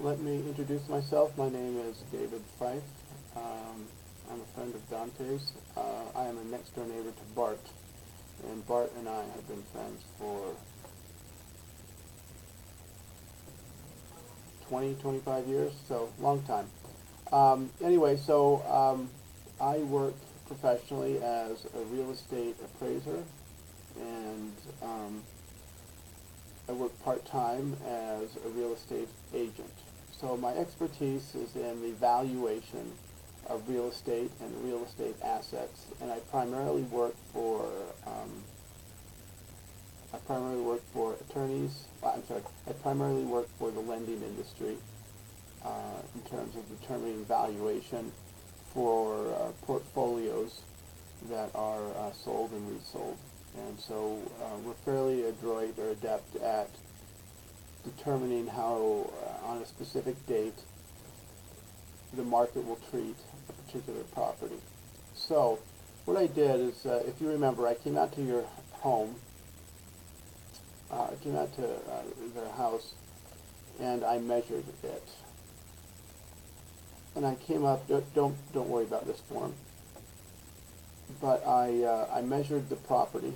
Let me introduce myself. My name is David Fife. I'm a friend of Dante's. I am a next door neighbor to Bart, and Bart and I have been friends for 20, 25 years, so long time. I work professionally as a real estate appraiser, and I work part-time as a real estate agent. So my expertise is in the valuation of real estate and real estate assets, and I primarily work for attorneys. I primarily work for the lending industry in terms of determining valuation for portfolios that are sold and resold. And so we're fairly adroit or adept at determining how, on a specific date, the market will treat a particular property. So what I did is, if you remember, I came out to your home, I came out to their house, and I measured it. And I came up, don't worry about this form, but I measured the property,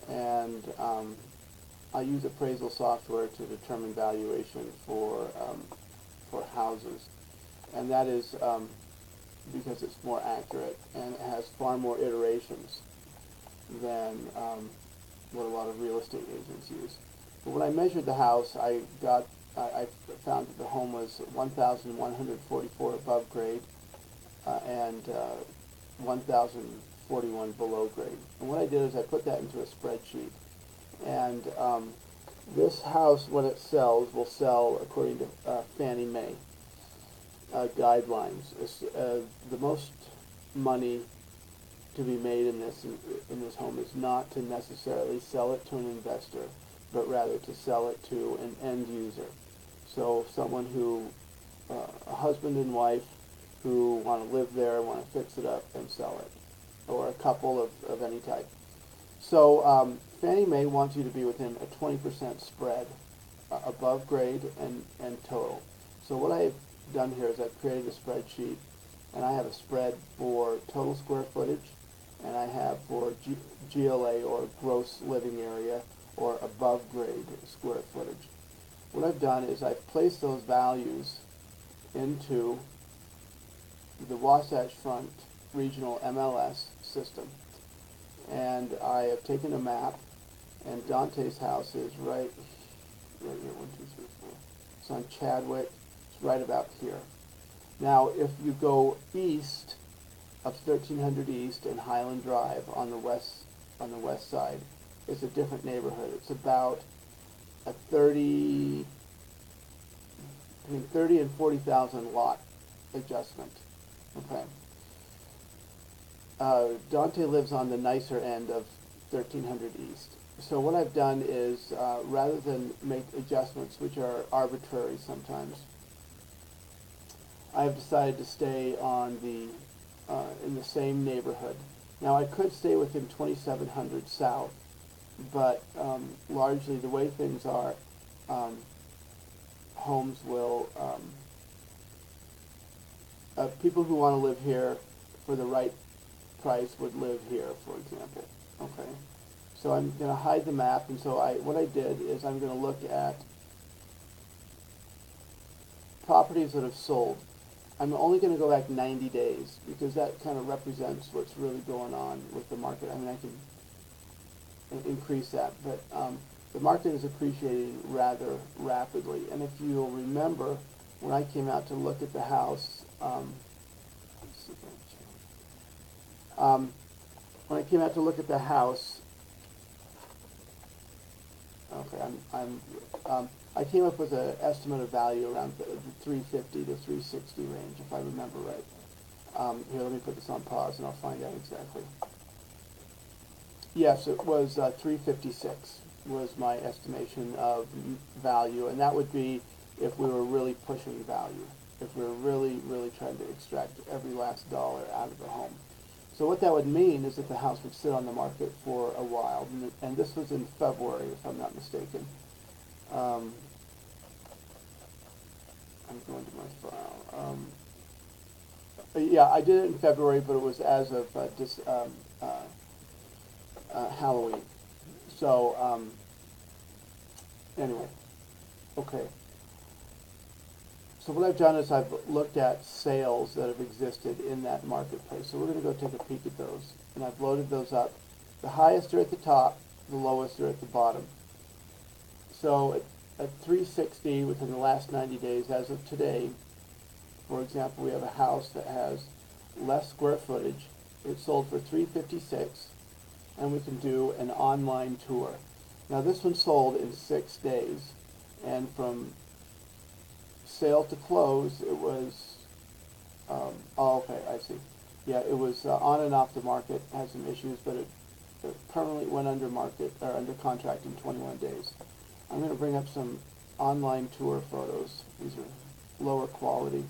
and I use appraisal software to determine valuation for houses, and that is because it's more accurate and it has far more iterations than what a lot of real estate agents use. But when I measured the house, I found that the home was 1,144 above grade and 1,041 below grade. And what I did is I put that into a spreadsheet. And this house, when it sells, will sell according to Fannie Mae guidelines. The most money to be made in this home is not to necessarily sell it to an investor, but rather to sell it to an end user. So someone who, a husband and wife who want to live there, want to fix it up and sell it, or a couple of any type. So Fannie Mae wants you to be within a 20% spread above grade and total. So what I've done here is I've created a spreadsheet, and I have a spread for total square footage, and I have for GLA, or gross living area, or above grade square footage. What I've done is I've placed those values into the Wasatch Front Regional MLS system. And I have taken a map, and Dante's house is right here, 1, 2, 3, 4. It's on Chadwick, it's right about here. Now, if you go east of 1300 East and Highland Drive on the west side, it's a different neighborhood. It's about a between 30 and 40,000 lot adjustment. Okay. Dante lives on the nicer end of 1300 East. So what I've done is, rather than make adjustments, which are arbitrary sometimes, I've decided to stay on in the same neighborhood. Now I could stay within 2700 South, but largely the way things are, homes will, people who want to live here for the right price would live here, for example. Okay, so I'm going to hide the map, and so what I did is I'm going to look at properties that have sold. I'm only going to go back 90 days because that kind of represents what's really going on with the market. I mean, I can increase that, but the market is appreciating rather rapidly. And if you'll remember, when I came out to look at the house, when I came out to look at the house, okay, I came up with an estimate of value around the 350 to 360 range, if I remember right. Here, let me put this on pause, and I'll find out exactly. Yes, it was 356 was my estimation of value, and that would be if we were really pushing value, if we were really, really trying to extract every last dollar out of the home. So what that would mean is that the house would sit on the market for a while, and this was in February, if I'm not mistaken. I'm going to my file. Yeah, I did it in February, but it was as of Halloween. So anyway, okay. So what I've done is I've looked at sales that have existed in that marketplace. So we're going to go take a peek at those. And I've loaded those up. The highest are at the top, the lowest are at the bottom. So at 360 within the last 90 days, as of today, for example, we have a house that has less square footage. It sold for 356, and we can do an online tour. Now this one sold in 6 days, and from sale to close, it was, oh, okay, I see. Yeah, it was on and off the market, had some issues, but it permanently went under market, or under contract in 21 days. I'm going to bring up some online tour photos. These are lower quality.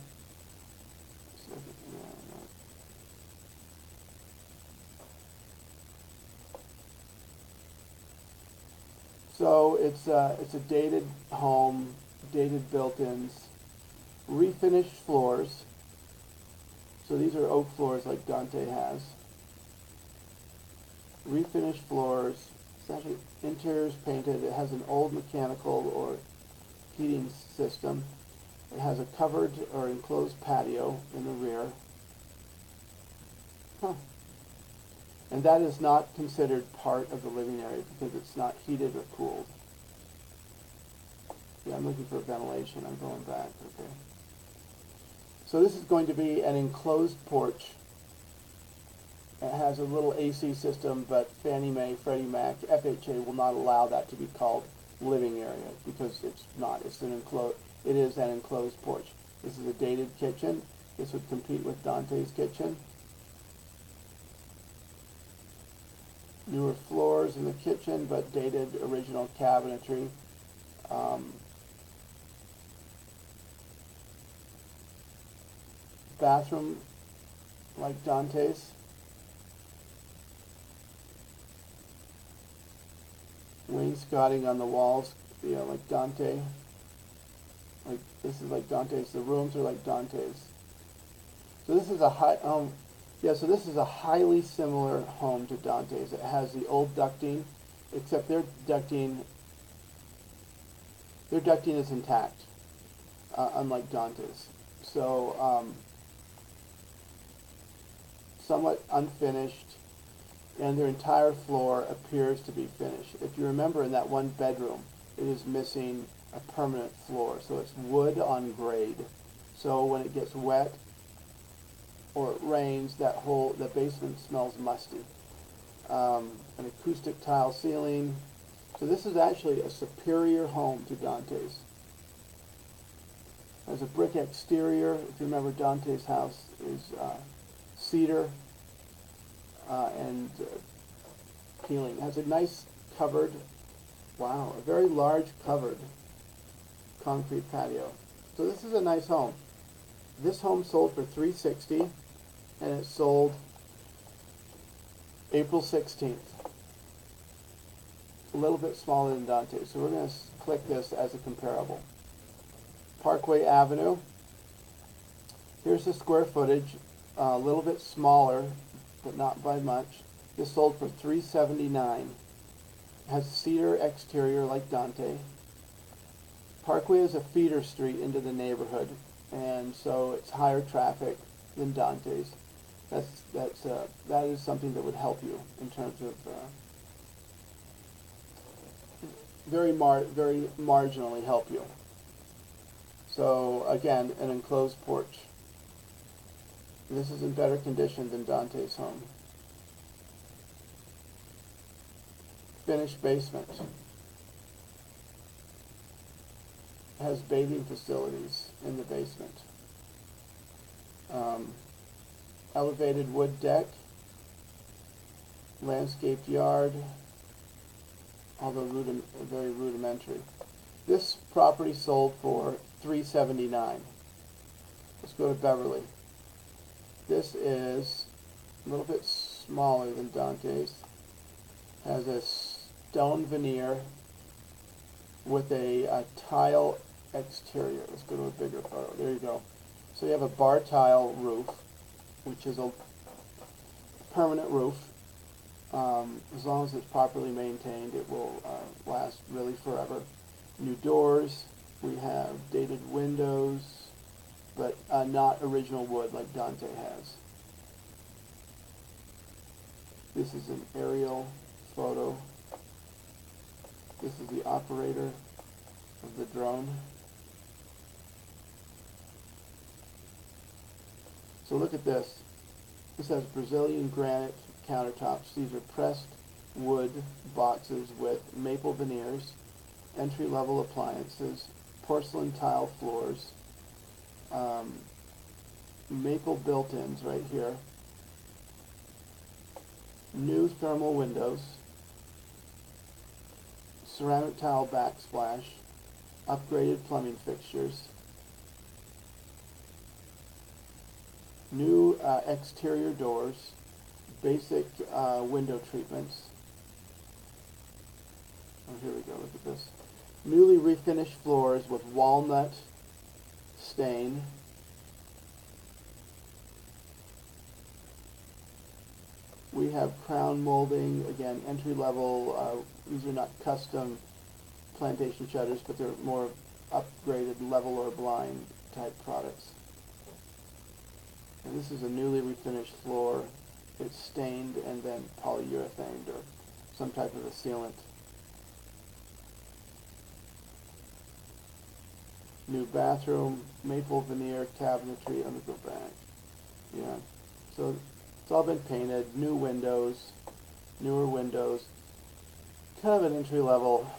So it's a dated home, dated built-ins, refinished floors. So these are oak floors like Dante has. Refinished floors. It's actually interiors painted. It has an old mechanical or heating system. It has a covered or enclosed patio in the rear. Huh. And that is not considered part of the living area because it's not heated or cooled. Yeah, I'm looking for ventilation. I'm going back. Okay. So this is going to be an enclosed porch. It has a little AC system, but Fannie Mae, Freddie Mac, FHA will not allow that to be called living area because it's not. It's an enclosed. It is an enclosed porch. This is a dated kitchen. This would compete with Dante's kitchen. Newer floors in the kitchen, but dated original cabinetry. Bathroom like Dante's. Wainscoting on the walls, you know, like Dante. Like this is like Dante's. The rooms are like Dante's. So this is a high. So this is a highly similar home to Dante's. It has the old ducting, except their ducting is intact, unlike Dante's. So somewhat unfinished, and their entire floor appears to be finished. If you remember, in that one bedroom, it is missing a permanent floor, so it's wood on grade. So when it gets wet or it rains, the basement smells musty. An acoustic tile ceiling. So this is actually a superior home to Dante's. Has a brick exterior. If you remember, Dante's house is cedar and peeling. It has a nice covered, a very large covered concrete patio. So this is a nice home. This home sold for $360, and it sold April 16th. A little bit smaller than Dante, so we're going to click this as a comparable. Parkway Avenue. Here's the square footage, a little bit smaller, but not by much. This sold for $379. Has cedar exterior like Dante. Parkway is a feeder street into the neighborhood, and so it's higher traffic than Dante's. That is something that would help you in terms of very marginally help you. So again, an enclosed porch. This is in better condition than Dante's home. Finished basement. Has bathing facilities in the basement. Elevated wood deck. Landscaped yard. Although very rudimentary. This property sold for $379. Let's go to Beverly. This is a little bit smaller than Dante's. Has a stone veneer with a tile exterior. Let's go to a bigger photo. There you go. So you have a bar tile roof, which is a permanent roof. As long as it's properly maintained, it will last really forever. New doors. We have dated windows, but not original wood like Dante has. This is an aerial photo. This is the operator of the drone. So look at this. This has Brazilian granite countertops. These are pressed wood boxes with maple veneers, entry-level appliances, porcelain tile floors, maple built-ins right here, new thermal windows, ceramic tile backsplash, upgraded plumbing fixtures, new exterior doors, basic window treatments. Oh, here we go, look at this. Newly refinished floors with walnut stain. We have crown molding, again, entry level. These are not custom plantation shutters, but they're more upgraded level or blind type products. And this is a newly refinished floor. It's stained and then polyurethaned or some type of a sealant. New bathroom, maple veneer cabinetry. Let me go back. Yeah. So it's all been painted. New windows, newer windows. Kind of an entry level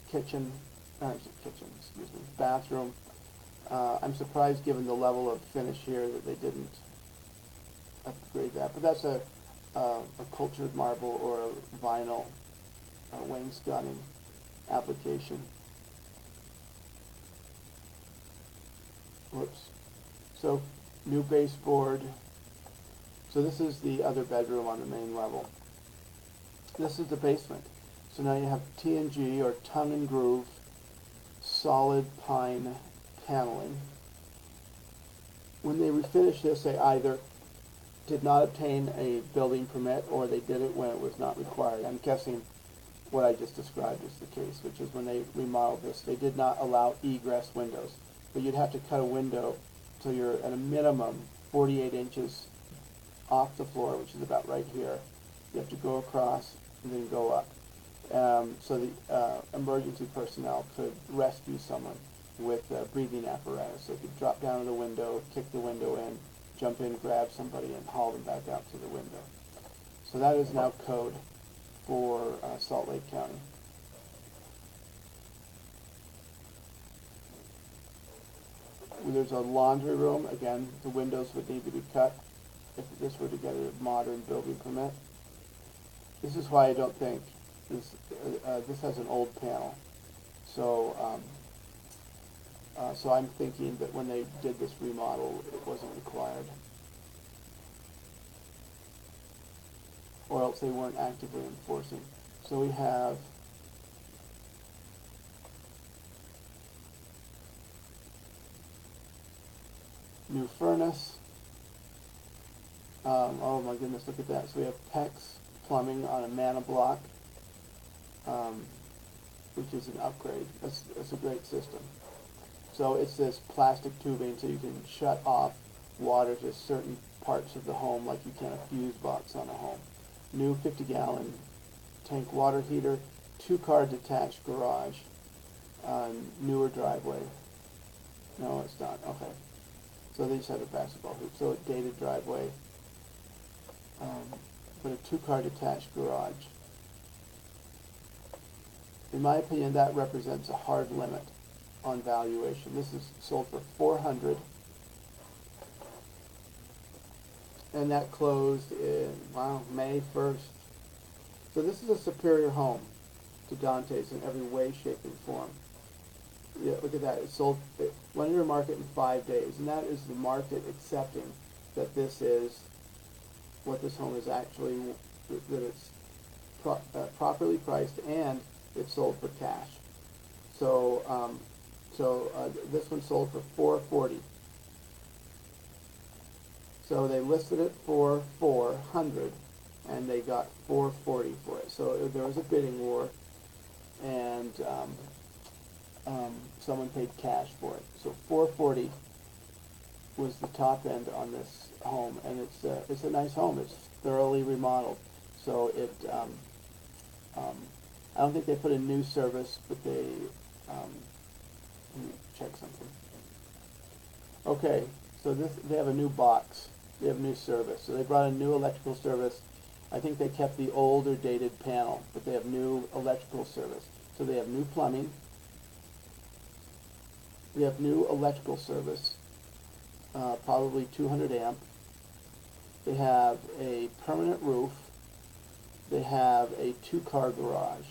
kitchen, excuse me, bathroom. I'm surprised given the level of finish here that they didn't upgrade that. But that's a cultured marble or a vinyl wainscoting application. Whoops. So new baseboard. So this is the other bedroom on the main level. This is the basement. So now you have T&G or tongue and groove solid pine paneling. When they refinish this, they either did not obtain a building permit or they did it when it was not required. I'm guessing what I just described is the case, which is when they remodeled this, they did not allow egress windows. But you'd have to cut a window till you're at a minimum 48 inches off the floor, which is about right here. You have to go across and then go up. So the emergency personnel could rescue someone with a breathing apparatus. They could drop down to the window, kick the window in, jump in, grab somebody, and haul them back out to the window. So that is now code for Salt Lake County. There's a laundry room. Again, the windows would need to be cut if this were to get a modern building permit. This is why I don't think this has an old panel. So so I'm thinking that when they did this remodel, it wasn't required. Or else they weren't actively enforcing. So we have new furnace. Oh my goodness, look at that. So we have PEX plumbing on a Mana block, which is an upgrade. That's a great system. So it's this plastic tubing so you can shut off water to certain parts of the home like you can a fuse box on a home. New 50-gallon tank water heater, 2-car detached garage, newer driveway. No, it's not. Okay. So they just have a basketball hoop. So a dated driveway, but a 2-car detached garage. In my opinion, that represents a hard limit on valuation. This is sold for $400, and that closed in May 1st. So this is a superior home to Dante's in every way, shape, and form. Yeah, look at that. It sold. It went into the market in 5 days, and that is the market accepting that this is what this home is actually, that it's properly priced and it's sold for cash. So So this one sold for $440. So they listed it for $400, and they got $440 for it. So there was a bidding war, and someone paid cash for it. So $440 was the top end on this home, and it's a nice home. It's thoroughly remodeled. So I don't think they put in new service, but they let me check something. Okay, so they have a new box. They have new service. So they brought a new electrical service. I think they kept the old or dated panel, but they have new electrical service. So they have new plumbing. They have new electrical service, probably 200 amp. They have a permanent roof. They have a 2-car garage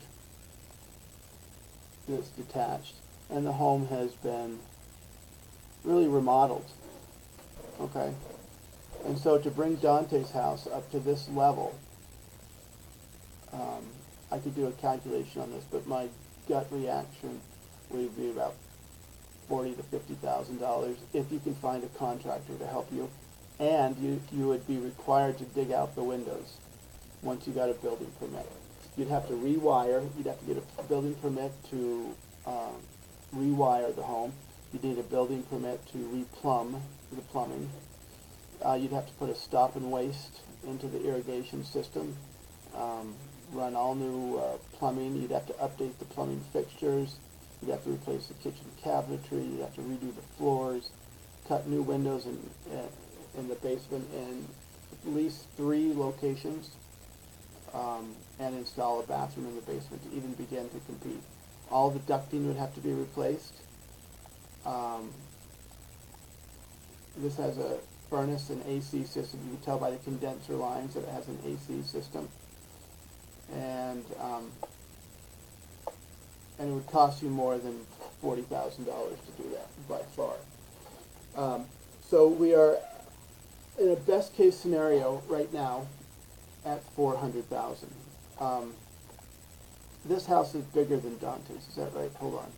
that's detached, and the home has been really remodeled. Okay, and so to bring Dante's house up to this level, I could do a calculation on this, but my gut reaction would be about $40,000 to $50,000 if you can find a contractor to help you, and you would be required to dig out the windows once you got a building permit. You'd have to rewire. You'd have to get a building permit to rewire the home. You'd need a building permit to replumb the plumbing. You'd have to put a stop and waste into the irrigation system, run all new plumbing. You'd have to update the plumbing fixtures. You'd have to replace the kitchen cabinetry. You'd have to redo the floors, cut new windows in the basement in at least 3 locations, and install a bathroom in the basement to even begin to compete. All the ducting would have to be replaced. This has a furnace and AC system. You can tell by the condenser lines that it has an AC system. And it would cost you more than $40,000 to do that, by far. So we are in a best case scenario right now at $400,000. This house is bigger than Dante's. Is that right? Hold on.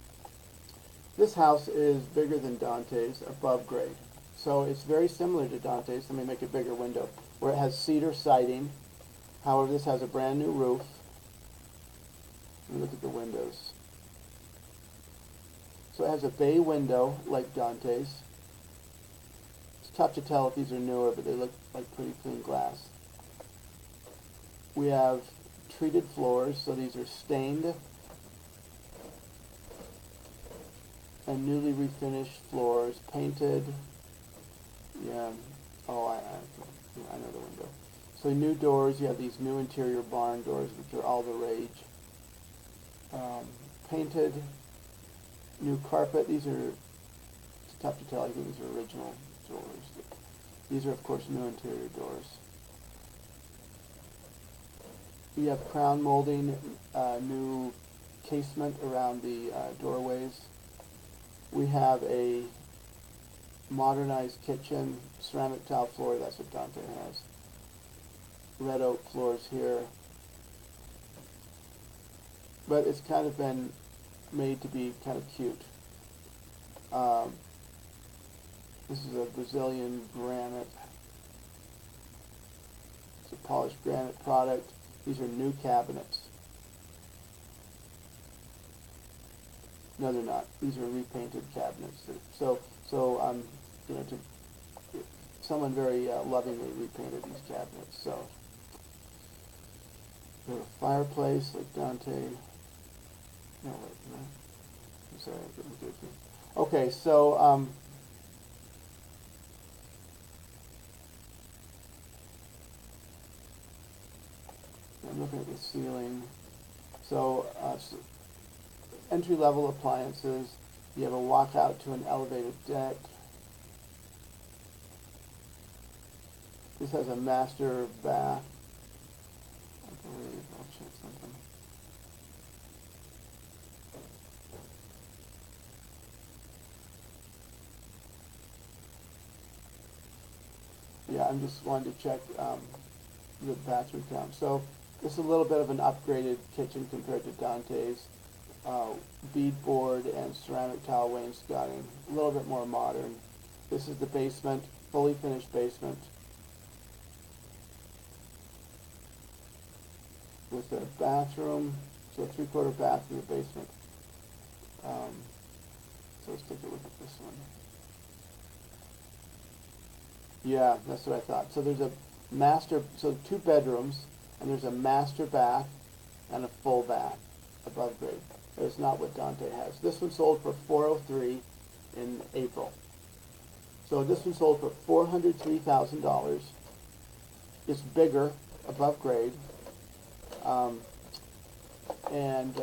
This house is bigger than Dante's, above grade. So it's very similar to Dante's. Let me make a bigger window, where it has cedar siding. However, this has a brand new roof. Let me look at the windows. So it has a bay window like Dante's. It's tough to tell if these are newer, but they look like pretty clean glass. We have treated floors, so these are stained and newly refinished floors, painted. Yeah. Oh, I know the window. So new doors. You have these new interior barn doors, which are all the rage. Painted. New carpet. These are, it's tough to tell. I think these are original doors. These are, of course, new interior doors. We have crown molding, new casement around the doorways. We have a modernized kitchen, ceramic tile floor. That's what Dante has. Red oak floors here. But it's kind of been made to be kind of cute. This is a Brazilian granite. It's a polished granite product. These are new cabinets. No, they're not. These are repainted cabinets. So you know, someone very lovingly repainted these cabinets. So, we have a fireplace like Dante. No, wait, no. I'm sorry, I'm getting goofy. Okay, so I'm looking at the ceiling. So, entry-level appliances. You have a walkout to an elevated deck. This has a master bath. I believe. I'll check something. Yeah, I'm just wanting to check the bathroom count. So this is a little bit of an upgraded kitchen compared to Dante's. beadboard and ceramic tile wainscoting, a little bit more modern. This is the basement, fully finished basement, with a bathroom, so a 3/4 bath in the basement. So let's take a look at this one. Yeah, that's what I thought. So there's a so 2 bedrooms, and there's a master bath and a full bath above grade. That's not what Dante has. This one sold for $403 in April. So this one sold for $403,000. It's bigger, above grade, and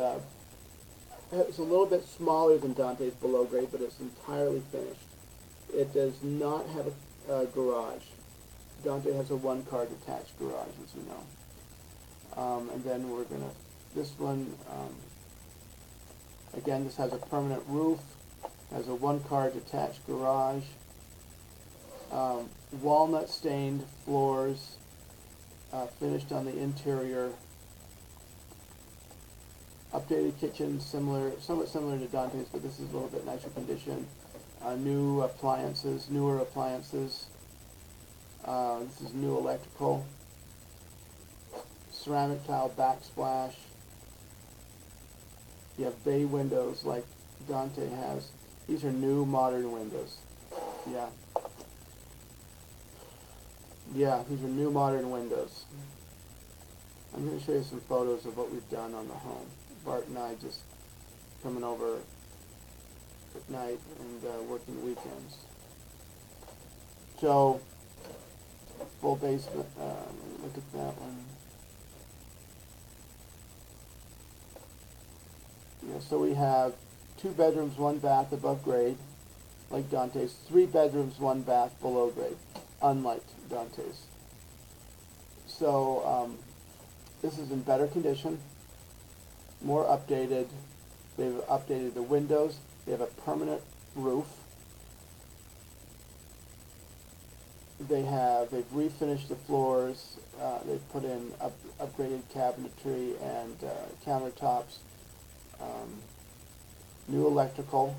it's a little bit smaller than Dante's below grade, but it's entirely finished. It does not have a garage. Dante has a 1-car detached garage, as you know. And then we're gonna, this one, again, this has a permanent roof, has a 1-car detached garage, walnut stained floors, finished on the interior, updated kitchen, somewhat similar to Dante's, but this is a little bit nicer condition. Newer appliances. This is new electrical. Ceramic tile backsplash. You have bay windows like Dante has. These are new modern windows. Yeah. Yeah, these are new modern windows. I'm going to show you some photos of what we've done on the home. Bart and I just coming over at night and working weekends. So, full basement, look at that one. Yeah, so we have 2 bedrooms, 1 bath above grade, like Dante's. 3 bedrooms, 1 bath below grade, unlike Dante's. So, this is in better condition, more updated. They've updated the windows. They have a permanent roof. They've refinished the floors. They've put in upgraded cabinetry and countertops. New electrical.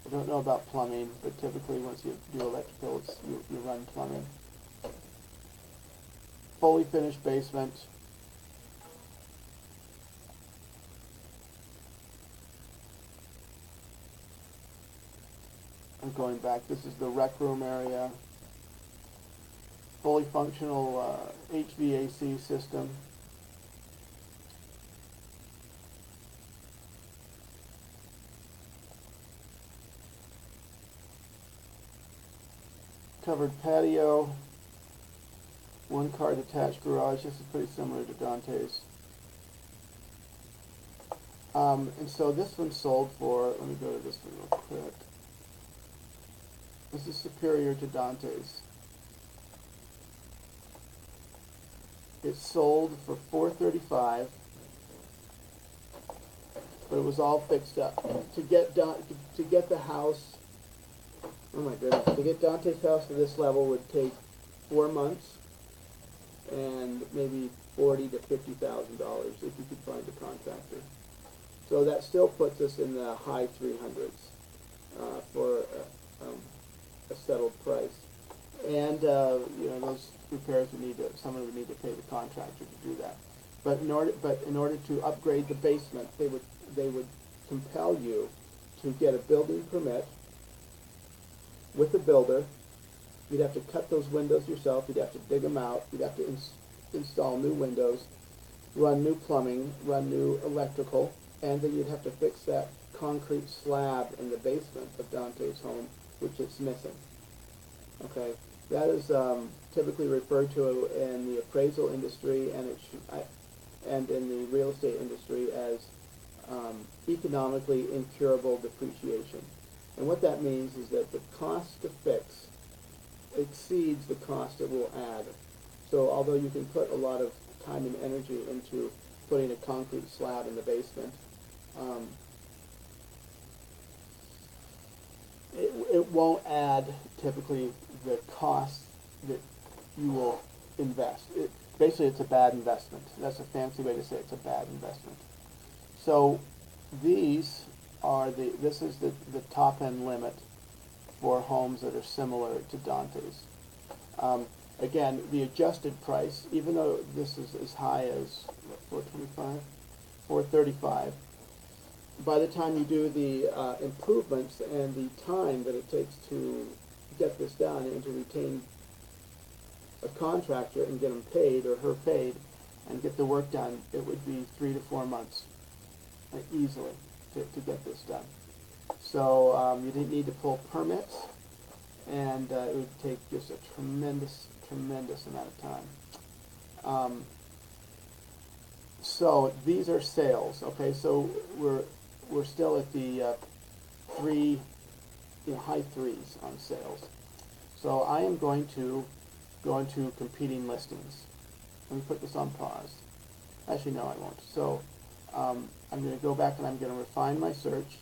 I don't know about plumbing, but typically once you do electrical, you run plumbing. Fully finished basement. I'm going back. This is the rec room area. Fully functional HVAC system. Covered patio. 1-car detached garage. This is pretty similar to Dante's. And so this one sold for, let me go to this one real quick. This is superior to Dante's. It sold for $435, but it was all fixed up. To get the house, oh my goodness, to get Dante's house to this level would take 4 months and maybe $40,000 to $50,000 if you could find a contractor. So that still puts us in the high 300s for a settled price. And those repairs someone would need to pay the contractor to do that. But in order to upgrade the basement, they would compel you to get a building permit with a builder. You'd have to cut those windows yourself. You'd have to dig them out. You'd have to install new windows, run new plumbing, run new electrical, and then you'd have to fix that concrete slab in the basement of Dante's home, which it's missing. Okay, that is typically referred to in the appraisal industry and in the real estate industry as economically incurable depreciation. And what that means is that the cost to fix exceeds the cost it will add. So although you can put a lot of time and energy into putting a concrete slab in the basement, it won't add typically the cost that you will invest. Basically, it's a bad investment. That's a fancy way to say it's a bad investment. So These are this is the top end limit for homes that are similar to Dante's. Um, Again, the adjusted price, even though this is as high as what, 425, 435, by the time you do the improvements and the time that it takes to get this done and to retain a contractor and get him paid or her paid and get the work done, it would be 3 to 4 months easily to get this done. So you didn't need to pull permits, and it would take just a tremendous amount of time. So these are sales. Okay, so we're still at the high threes on sales. So I am going to go into competing listings. Let me put this on pause. Actually, no, I won't. So I'm going to go back and I'm going to refine my search,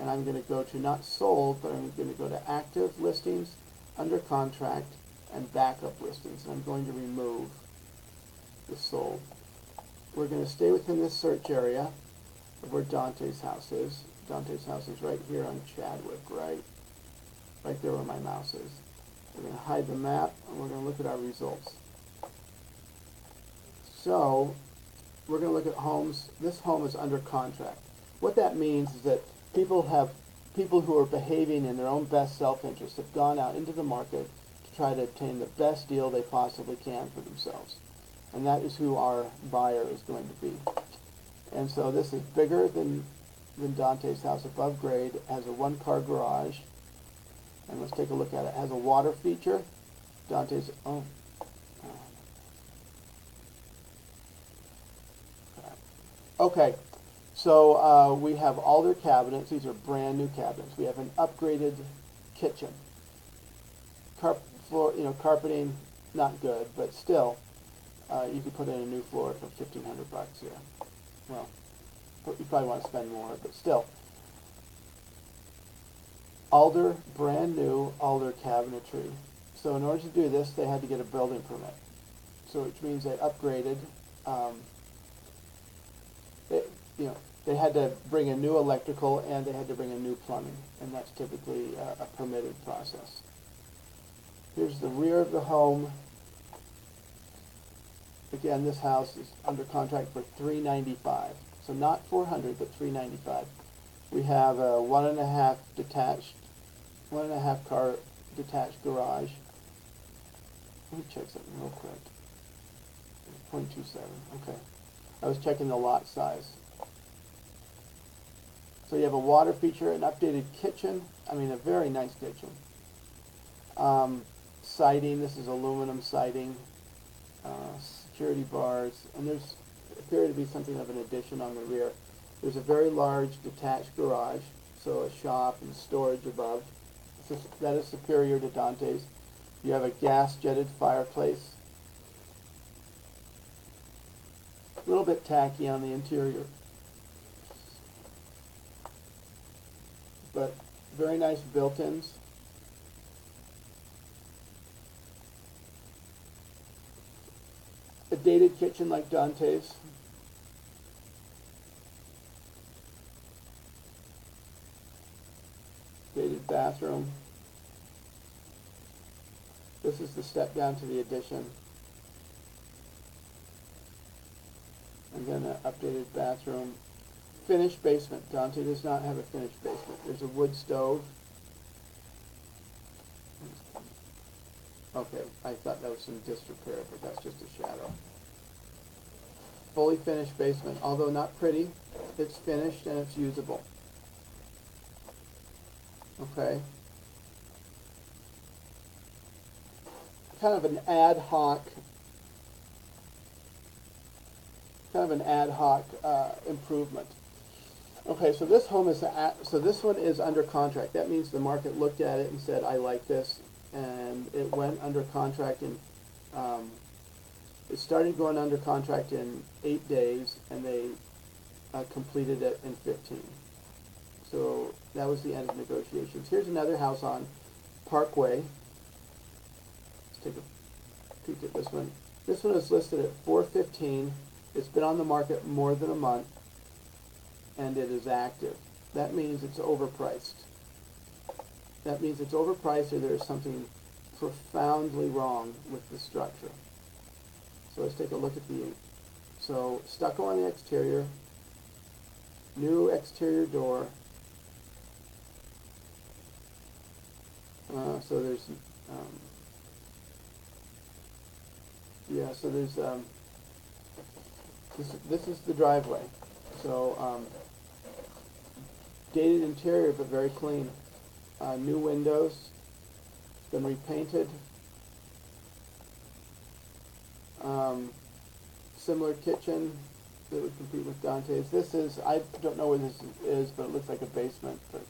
and I'm going to go to not sold, but I'm going to go to active listings, under contract, and backup listings. And I'm going to remove the sold. We're going to stay within this search area of where Dante's house is. Dante's house is right here on Chadwick, right there where my mouse is. We're going to hide the map, and we're going to look at our results. So we're going to look at homes. This home is under contract. What that means is that people who are behaving in their own best self-interest have gone out into the market to try to obtain the best deal they possibly can for themselves. And that is who our buyer is going to be. And so this is bigger than Dante's house, above grade. It has a one-car garage. And let's take a look at it. It has a water feature. Dante's, okay. So we have all their cabinets. These are brand new cabinets. We have an upgraded kitchen. Carpeting, not good, but still, you could put in a new floor for $1,500 here. Well, you probably want to spend more, but still. Alder, brand new Alder cabinetry. So in order to do this, they had to get a building permit. So which means they upgraded. They had to bring a new electrical and they had to bring a new plumbing, and that's typically a permitted process. Here's the rear of the home. Again, this house is under contract for $395. So not $400, but $395. We have a 1.5 car detached garage. Let me check something real quick. 0.27. Okay. I was checking the lot size. So you have a water feature, an updated kitchen. I mean, a very nice kitchen. Siding. This is aluminum siding. Security bars, and there's appear to be something of an addition on the rear. There's a very large detached garage, so a shop and storage above. That is superior to Dante's. You have a gas jetted fireplace. A little bit tacky on the interior, but very nice built-ins. A dated kitchen like Dante's. Dated bathroom. This is the step down to the addition. And then an updated bathroom. Finished basement. Dante does not have a finished basement. There's a wood stove. Okay, I thought that was some disrepair, but that's just a shadow. Fully finished basement, although not pretty, it's finished and it's usable. Okay. Kind of an ad hoc improvement. Okay, so this home is this one is under contract. That means the market looked at it and said, "I like this," and it went under contract in. It started going under contract in 8 days, and they completed it in 15. So that was the end of negotiations. Here's another house on Parkway. Let's take a peek at this one. This one is listed at $415. It's been on the market more than a month, and it is active. That means it's overpriced. That means it's overpriced, or there's something profoundly wrong with the structure. So let's take a look at the, so stucco on the exterior, new exterior door. So there's, yeah, so there's, this is the driveway. So, dated interior, but very clean. New windows, been repainted. Similar kitchen that would compete with Dante's. This is, I don't know where this is, but it looks like a basement. But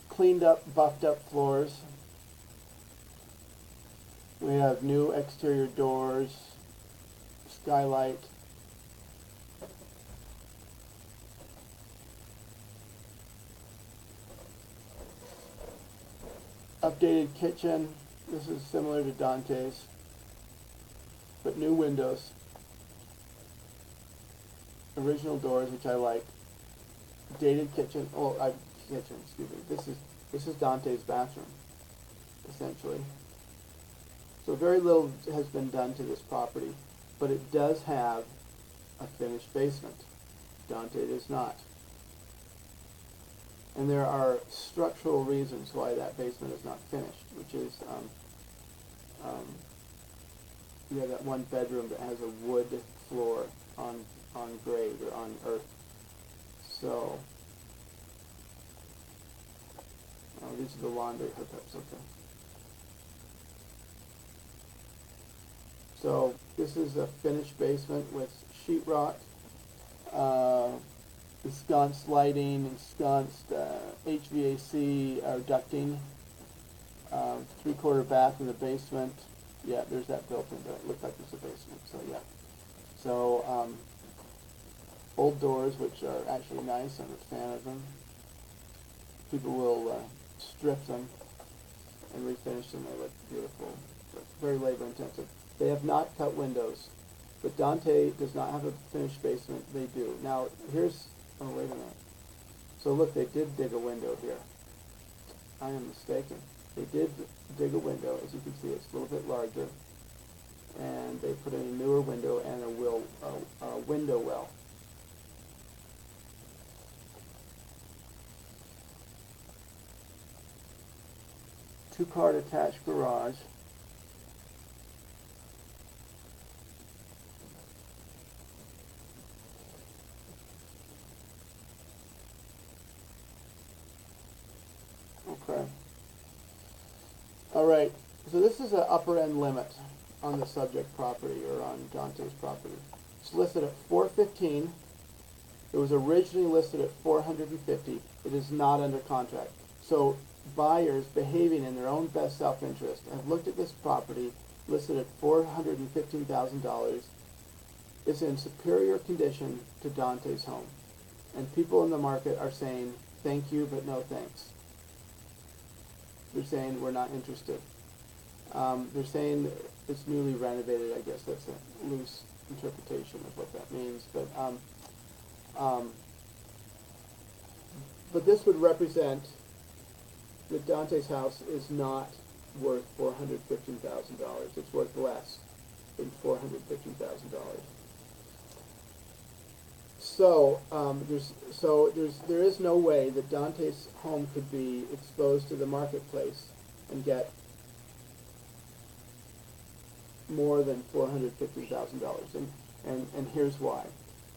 cleaned up, buffed up floors. We have new exterior doors, skylight. Updated kitchen. This is similar to Dante's, but new windows. Original doors, which I like. Dated kitchen. Kitchen. Excuse me. This is Dante's bathroom, essentially. So very little has been done to this property, but it does have a finished basement. Dante does not. And there are structural reasons why that basement is not finished, which is you have that one bedroom that has a wood floor on grade or on earth. So these are the laundry hookups. Okay. So this is a finished basement with sheetrock, ensconced lighting, ensconced HVAC or ducting, 3/4 bath in the basement. Yeah, there's that built in, but it looked like it's a basement. So yeah. So old doors, which are actually nice. I'm a fan of them. People will strip them and refinish them. They look beautiful, but very labor intensive. They have not cut windows, but Dante does not have a finished basement. They do. Now here's, oh wait a minute. So look, they did dig a window here. I am mistaken. They did dig a window. As you can see, it's a little bit larger, and they put in a newer window and a window well. Two-car detached garage. Okay. All right. So this is an upper end limit on the subject property, or on Dante's property. It's listed at $415. It was originally listed at $450. It is not under contract. So buyers behaving in their own best self-interest have looked at this property listed at $415,000. It's in superior condition to Dante's home. And people in the market are saying, thank you, but no thanks. They're saying, we're not interested. They're saying it's newly renovated. I guess that's a loose interpretation of what that means. But this would represent that Dante's house is not worth $415,000. It's worth less than $415,000. So there is no way that Dante's home could be exposed to the marketplace and get more than $450,000. And here's why: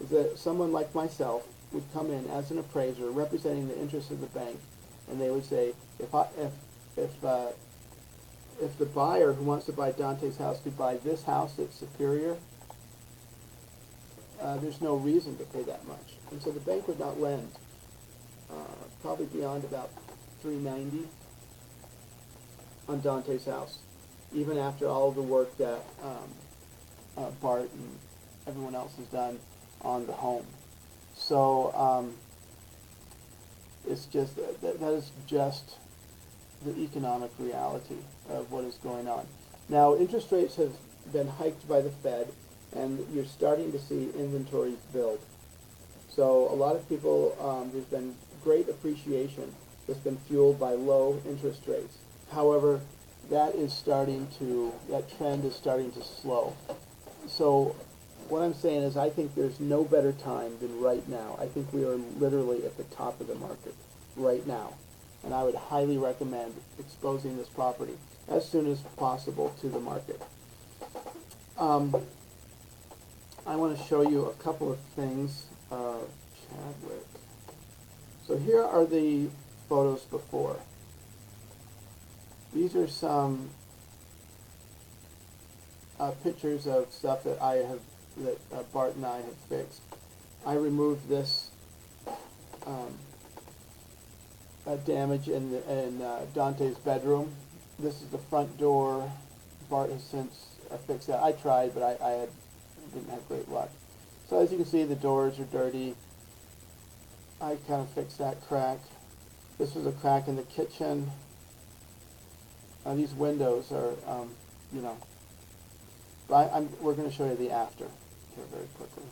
is that someone like myself would come in as an appraiser representing the interests of the bank, and they would say, if the buyer who wants to buy Dante's house could buy this house that's superior, there's no reason to pay that much. And so the bank would not lend probably beyond about $390 on Dante's house, even after all the work that Bart and everyone else has done on the home. So it's just that is just the economic reality of what is going on. Now, interest rates have been hiked by the Fed, and you're starting to see inventories build. So a lot of people, there's been great appreciation that's been fueled by low interest rates. However, that trend is starting to slow. So what I'm saying is I think there's no better time than right now. I think we are literally at the top of the market right now. And I would highly recommend exposing this property as soon as possible to the market. I want to show you a couple of things. Chadwick. So here are the photos before. These are some pictures of stuff that Bart and I have fixed. I removed this damage in Dante's bedroom. This is the front door. Bart has since fixed that. I tried, but I didn't have great luck. So as you can see, the doors are dirty. I kind of fixed that crack. This was a crack in the kitchen. These windows are, we're going to show you the after here very quickly.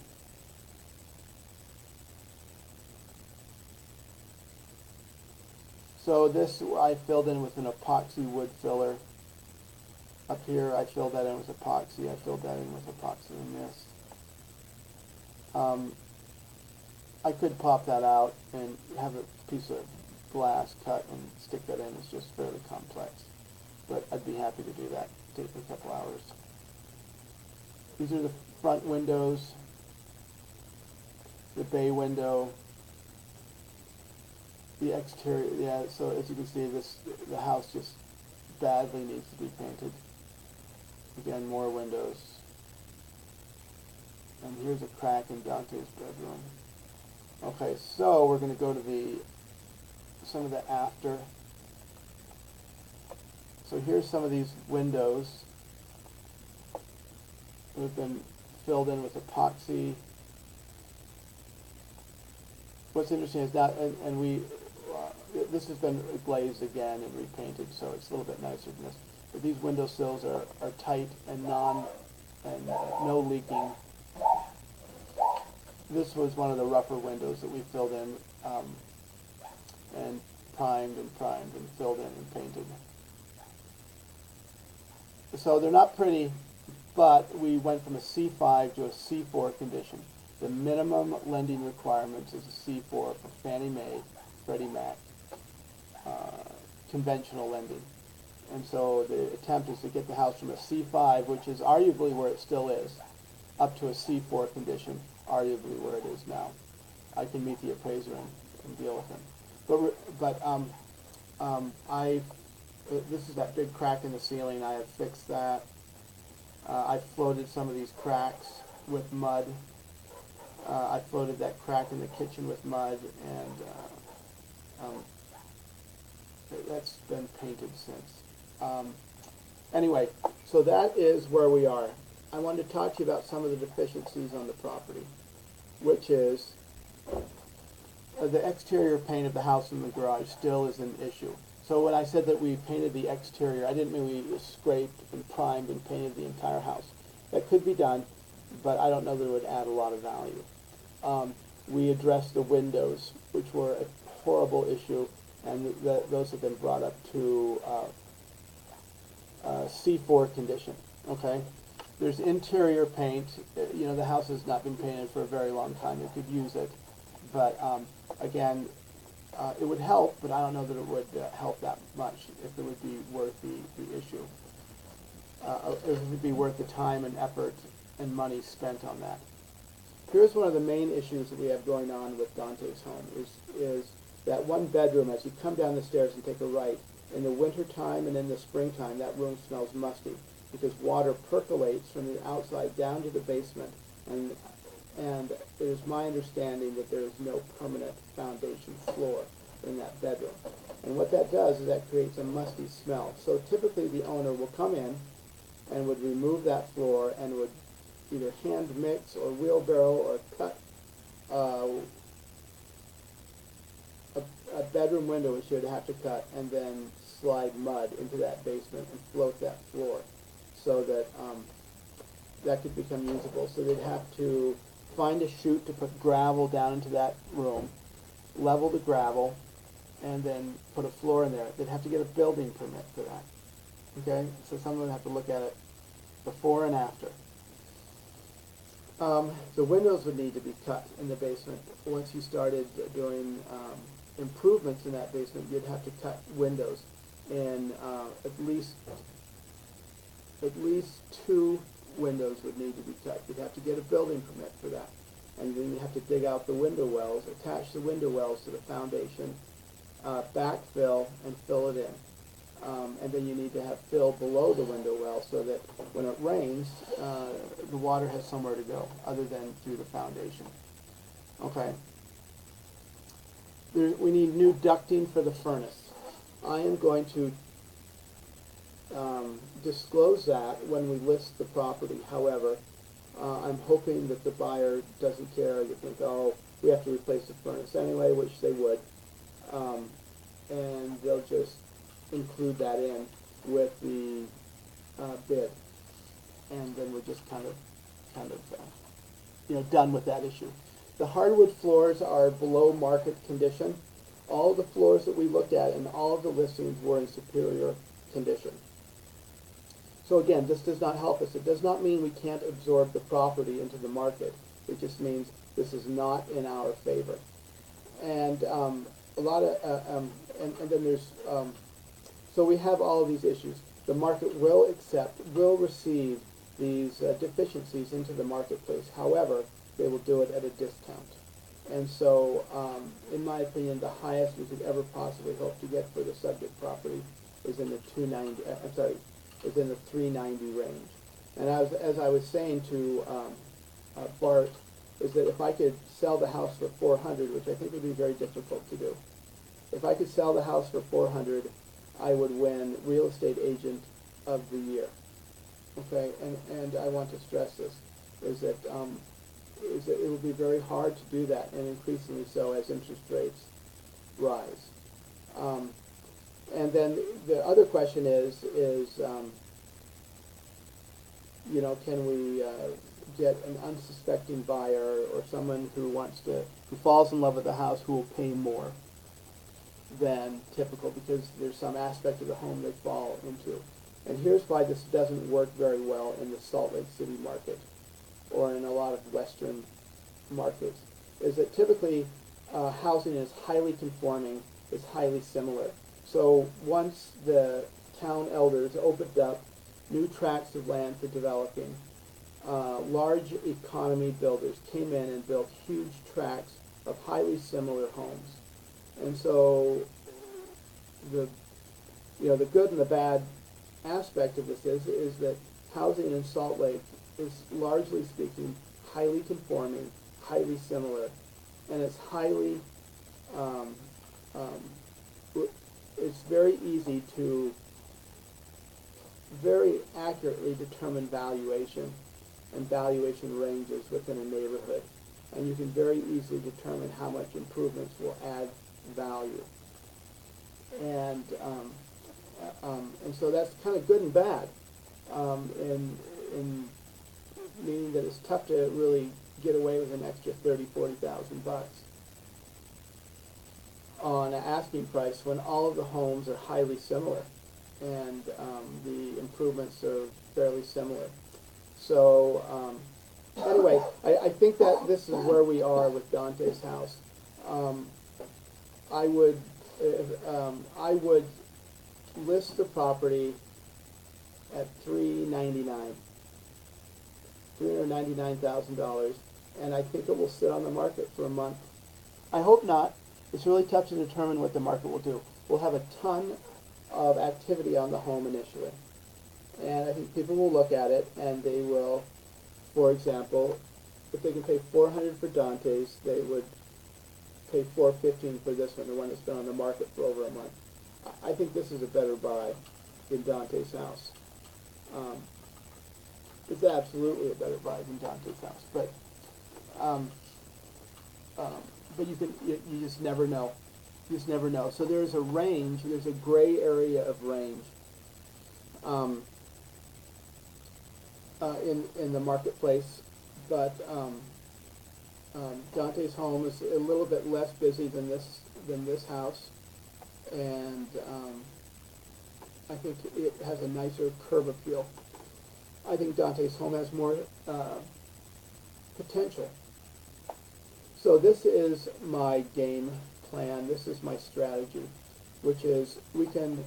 So this I filled in with an epoxy wood filler. Up here I filled that in with epoxy. I filled that in with epoxy in this. I could pop that out and have a piece of glass cut and stick that in. It's just fairly complex. But I'd be happy to do that. Take a couple hours. These are the front windows, the bay window, the exterior. Yeah, so as you can see, the house just badly needs to be painted. Again, more windows. And here's a crack in Dante's bedroom. Okay, so we're going to go to some of the after. So here's some of these windows that have been filled in with epoxy. What's interesting is that, this has been glazed again and repainted, so it's a little bit nicer than this. But these window sills are tight and no leaking. This was one of the rougher windows that we filled in and primed and filled in and painted. So they're not pretty, but we went from a C5 to a C4 condition. The minimum lending requirements is a C4 for Fannie Mae, Freddie Mac, conventional lending. And so the attempt is to get the house from a C5, which is arguably where it still is, up to a C4 condition, arguably where it is now. I can meet the appraiser and deal with him. This is that big crack in the ceiling. I have fixed that. I floated some of these cracks with mud. I floated that crack in the kitchen with mud, and that's been painted since. Anyway, so that is where we are. I wanted to talk to you about some of the deficiencies on the property, which is the exterior paint of the house and the garage still is an issue. So when I said that we painted the exterior, I didn't mean we scraped and primed and painted the entire house. That could be done, but I don't know that it would add a lot of value. We addressed the windows, which were a horrible issue, and those have been brought up to C4 condition. Okay, there's interior paint. The house has not been painted for a very long time. It could use it, but again, it would help, but I don't know that it would help that much if it would be worth the issue. If it would be worth the time and effort and money spent on that. Here's one of the main issues that we have going on with Dante's home is that one bedroom, as you come down the stairs and take a right, in the wintertime and in the springtime, that room smells musty because water percolates from the outside down to the basement, and it is my understanding that there is no permanent foundation floor in that bedroom. And what that does is that creates a musty smell. So typically the owner will come in and would remove that floor and would either hand mix or wheelbarrow or cut a bedroom window, which you'd have to cut, and then slide mud into that basement and float that floor so that that could become usable. So they'd have to find a chute to put gravel down into that room, level the gravel, and then put a floor in there. They'd have to get a building permit for that. Okay, so someone would have to look at it before and after. The windows would need to be cut in the basement. Once you started doing improvements in that basement, you'd have to cut windows, and at least 2 windows would need to be cut. You'd have to get a building permit for that, and then you have to dig out the window wells, attach the window wells to the foundation, backfill and fill it in. And then you need to have fill below the window well so that when it rains, the water has somewhere to go other than through the foundation. Okay. We need new ducting for the furnace. I am going to disclose that when we list the property. However, I'm hoping that the buyer doesn't care. They think, oh, we have to replace the furnace anyway, which they would. And they'll just include that in with the bid, and then we're just kind of done with that issue. The hardwood floors are below market condition. All of the floors that we looked at and all of the listings were in superior condition. So again, this does not help us. It does not mean we can't absorb the property into the market. It just means this is not in our favor. And a lot of and then there's so we have all of these issues. The market will receive these deficiencies into the marketplace. However, they will do it at a discount. And so, in my opinion, the highest we could ever possibly hope to get for the subject property is in the 290. Is in the 390 range. And as I was saying to Bart, is that if I could sell the house for 400, which I think would be very difficult to do, if I could sell the house for 400, I would win Real Estate Agent of the Year. Okay, and I want to stress this, is that it will be very hard to do that, and increasingly so as interest rates rise. And then the other question is can we get an unsuspecting buyer or someone who falls in love with the house who will pay more than typical because there's some aspect of the home they fall into. And here's why this doesn't work very well in the Salt Lake City market or in a lot of Western markets, is that typically housing is highly conforming, is highly similar. So once the town elders opened up new tracts of land for developing, large economy builders came in and built huge tracts of highly similar homes. And so the good and the bad aspect of this is that housing in Salt Lake is, largely speaking, highly conforming, highly similar, and it's highly it's very easy to very accurately determine valuation and valuation ranges within a neighborhood. And you can very easily determine how much improvements will add value. And so that's kind of good and bad, in meaning that it's tough to really get away with an extra $30,000-$40,000 on an asking price when all of the homes are highly similar and the improvements are fairly similar. So anyway, I think that this is where we are with Dante's house. I would list the property at $399,000, and I think it will sit on the market for a month. I hope not. It's really tough to determine what the market will do. We'll have a ton of activity on the home initially, and I think people will look at it and they will, for example, if they can pay $400 for Dante's, they would pay $415 for this one, the one that's been on the market for over a month. I think this is a better buy than Dante's house. It's absolutely a better buy than Dante's house, but you just never know. You just never know. So there's a range. There's a gray area of range in the marketplace, but Dante's home is a little bit less busy than this house, and I think it has a nicer curb appeal. I think Dante's home has more potential. So this is my game plan. This is my strategy, which is we can,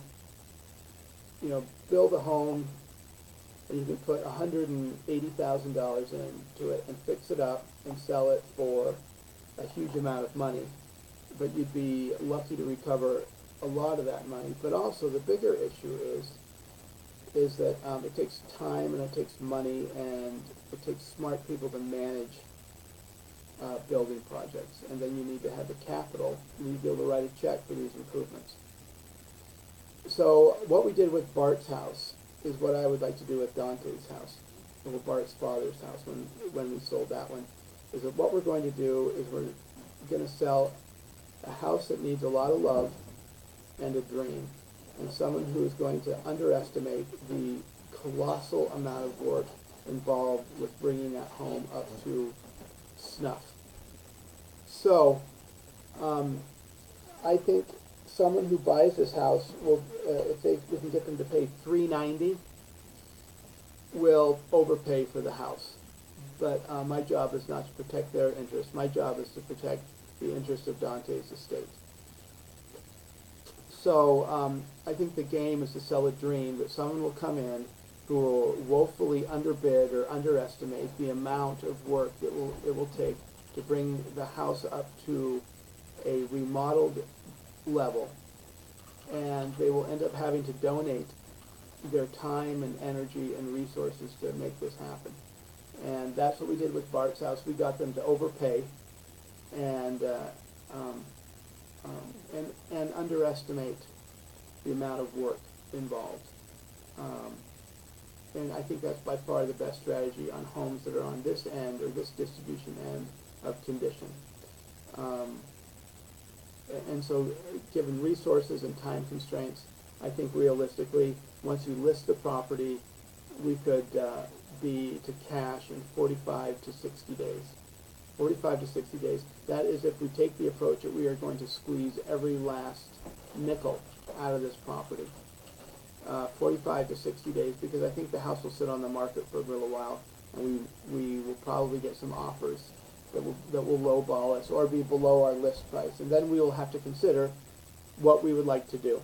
build a home, and you can put $180,000 into it and fix it up and sell it for a huge amount of money. But you'd be lucky to recover a lot of that money. But also the bigger issue is that it takes time and it takes money and it takes smart people to manage building projects. And then you need to have the capital. You need to be able to write a check for these improvements. So what we did with Bart's house is what I would like to do with Dante's house, or Bart's father's house when we sold that one, is that what we're going to do is we're going to sell a house that needs a lot of love and a dream, and someone who is going to underestimate the colossal amount of work involved with bringing that home up to snuff. So I think someone who buys this house will, if we can get them to pay $390, will overpay for the house. But my job is not to protect their interest. My job is to protect the interest of Dante's estate. So I think the game is to sell a dream that someone will come in who will woefully underbid or underestimate the amount of work that it will take to bring the house up to a remodeled level, and they will end up having to donate their time and energy and resources to make this happen. And that's what we did with Bart's house. We got them to overpay and underestimate the amount of work involved. And I think that's by far the best strategy on homes that are on this end or this distribution end of condition. And so given resources and time constraints, I think realistically, once you list the property, we could be to cash in 45 to 60 days. 45 to 60 days. That is if we take the approach that we are going to squeeze every last nickel out of this property. 45 to 60 days, because I think the house will sit on the market for a little while, and we will probably get some offers that will lowball us or be below our list price, and then we will have to consider what we would like to do.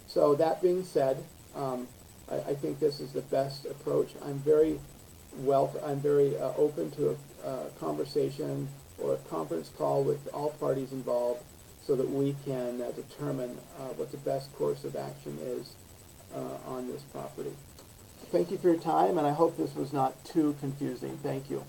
So that being said, I think this is the best approach. I'm very open to a conversation or a conference call with all parties involved, so that we can determine what the best course of action is on this property. Thank you for your time, and I hope this was not too confusing. Thank you.